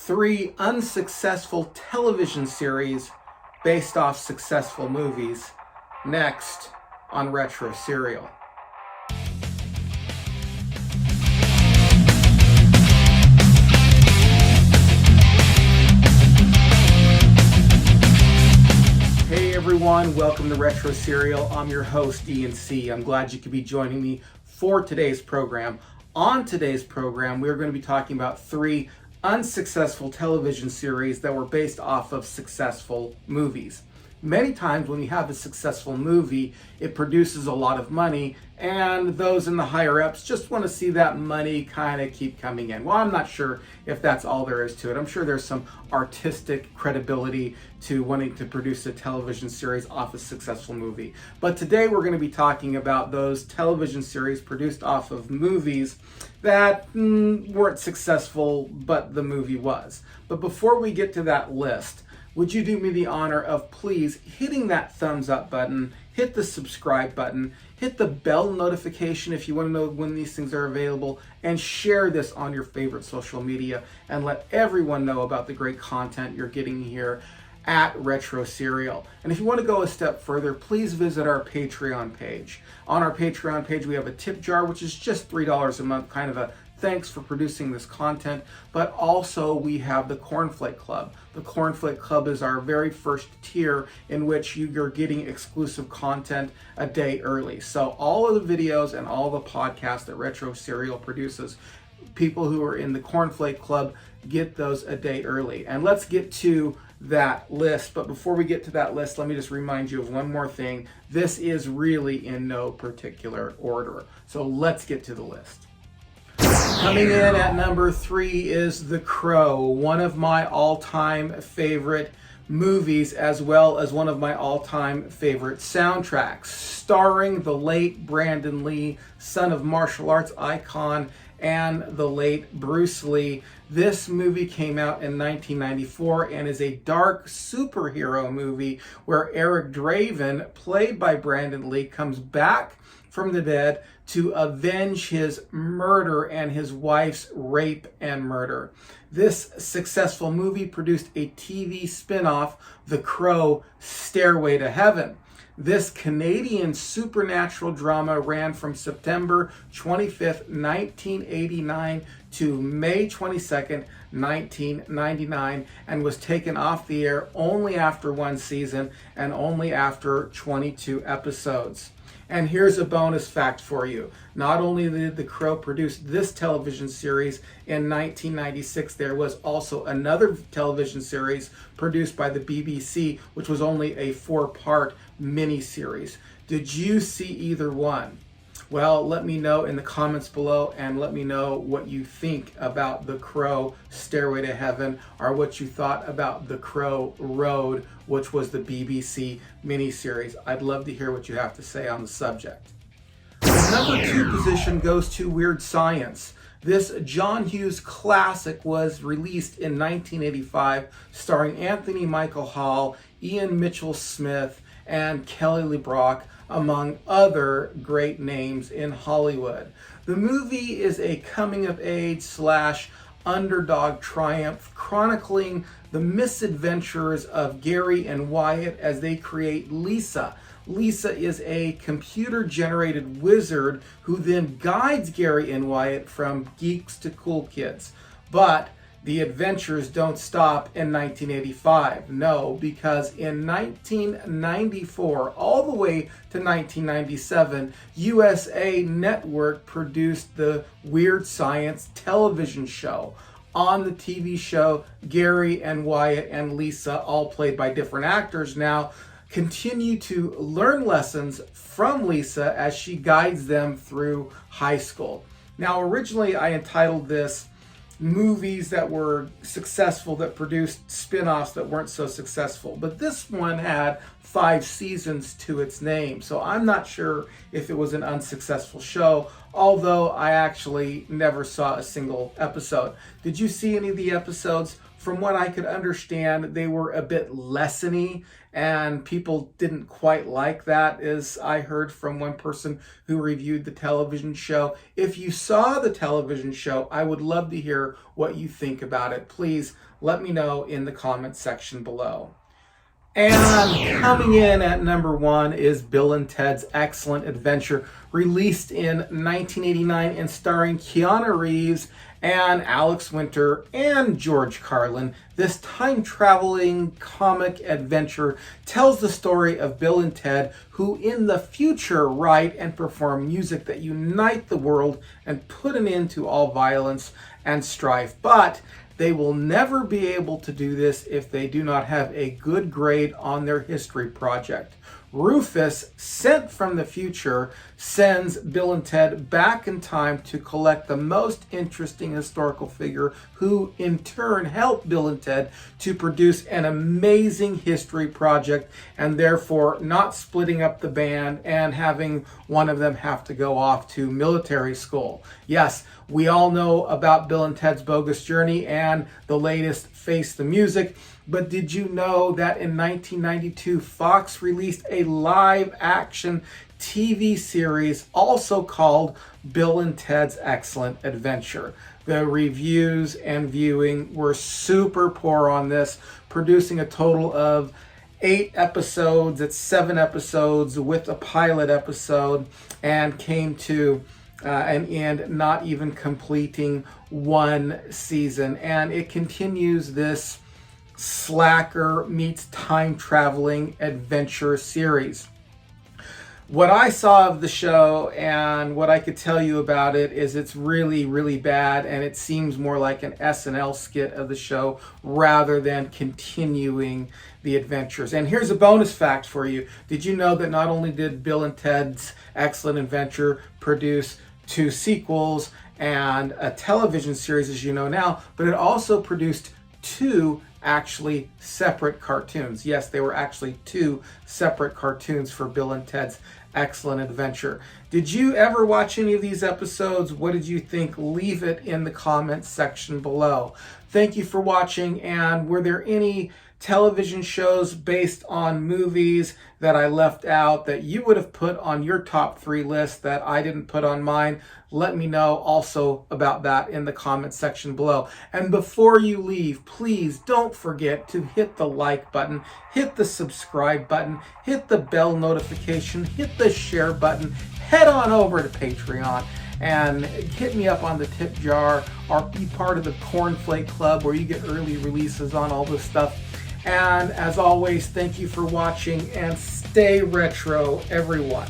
3 unsuccessful television series based off successful movies, next on Retro Serial. Hey everyone, welcome to Retro Serial. I'm your host, Ian C. I'm glad you could be joining me for today's program. On today's program, we're going to be talking about 3 unsuccessful television series that were based off of successful movies. Many times when you have a successful movie, it produces a lot of money, and those in the higher ups just want to see that money kind of keep coming in. Well, I'm not sure if that's all there is to it. I'm sure there's some artistic credibility to wanting to produce a television series off a successful movie. But today we're going to be talking about those television series produced off of movies that weren't successful, but the movie was. But before we get to that list, would you do me the honor of please hitting that thumbs up button, hit the subscribe button, hit the bell notification if you want to know when these things are available, and share this on your favorite social media and let everyone know about the great content you're getting here at Retro Serial. And if you want to go a step further, please visit our Patreon page. On our Patreon page, we have a tip jar, which is just $3 a month, kind of a thanks for producing this content, but also we have the Cornflake Club. The Cornflake Club is our very first tier in which you're getting exclusive content a day early. So all of the videos and all the podcasts that Retro Serial produces, people who are in the Cornflake Club get those a day early. And let's get to that list. But before we get to that list, let me just remind you of one more thing. This is really in no particular order. So let's get to the list. Coming in at number 3 is The Crow, one of my all-time favorite movies, as well as one of my all-time favorite soundtracks, starring the late Brandon Lee, son of martial arts icon, and the late Bruce Lee. This movie came out in 1994 and is a dark superhero movie where Eric Draven, played by Brandon Lee, comes back from the dead to avenge his murder and his wife's rape and murder. This successful movie produced a TV spin-off, The Crow: Stairway to Heaven. This Canadian supernatural drama ran from September 25th, 1989 to May 22nd, 1999, and was taken off the air only after 1 season and only after 22 episodes. And here's a bonus fact for you. Not only did The Crow produce this television series in 1996, there was also another television series produced by the BBC, which was only a 4-part miniseries. Did you see either one? Well, let me know in the comments below, and let me know what you think about The Crow: Stairway to Heaven, or what you thought about The Crow Road, which was the BBC miniseries. I'd love to hear what you have to say on the subject. The number 2 position goes to Weird Science. This John Hughes classic was released in 1985, starring Anthony Michael Hall, Ian Mitchell Smith, and Kelly LeBrock, among other great names in Hollywood. The movie is a coming-of-age / underdog triumph chronicling the misadventures of Gary and Wyatt as they create Lisa. Lisa is a computer-generated wizard who then guides Gary and Wyatt from geeks to cool kids. But the adventures don't stop in 1985. No, because in 1994, all the way to 1997, USA Network produced the Weird Science television show. On the TV show, Gary and Wyatt and Lisa, all played by different actors now, continue to learn lessons from Lisa as she guides them through high school. Now, originally I entitled this movies that were successful that produced spin-offs that weren't so successful, but this one had 5 seasons to its name, so I'm not sure if it was an unsuccessful show. although I actually never saw a single episode. Did you see any of the episodes? From what I could understand, they were a bit lessony, and people didn't quite like that, as I heard from one person who reviewed the television show. If you saw the television show, I would love to hear what you think about it. Please let me know in the comment section below. And coming in at number 1 is Bill and Ted's Excellent Adventure, released in 1989 and starring Keanu Reeves and Alex Winter and George Carlin. This time-traveling comic adventure tells the story of Bill and Ted, who in the future write and perform music that unite the world and put an end to all violence and strife. But they will never be able to do this if they do not have a good grade on their history project. Rufus, sent from the future, sends Bill and Ted back in time to collect the most interesting historical figure, who in turn helped Bill and Ted to produce an amazing history project, and therefore not splitting up the band and having one of them have to go off to military school. Yes, we all know about Bill and Ted's Bogus Journey and the latest Face the Music, but did you know that in 1992 Fox released a live-action TV series also called Bill and Ted's Excellent Adventure? The reviews and viewing were super poor on this, producing a total of 8 episodes. It's 7 episodes with a pilot episode, and came to an end not even completing 1 season. And it continues this slacker meets time traveling adventure series. What I saw of the show and what I could tell you about it is it's really, really bad, and it seems more like an SNL skit of the show rather than continuing the adventures. And here's a bonus fact for you. Did you know that not only did Bill and Ted's Excellent Adventure produce 2 sequels and a television series, as you know now, but it also produced 2 actually separate cartoons. Yes, they were actually 2 separate cartoons for Bill and Ted's Excellent Adventure. Did you ever watch any of these episodes? What did you think? Leave it in the comments section below. Thank you for watching. And were there any television shows based on movies that I left out that you would have put on your top 3 list that I didn't put on mine? Let me know also about that in the comment section below. And before you leave, please don't forget to hit the like button, hit the subscribe button, hit the bell notification, hit the share button, head on over to Patreon and hit me up on the tip jar, or be part of the Cornflake Club where you get early releases on all this stuff. And as always, thank you for watching, and stay retro, everyone.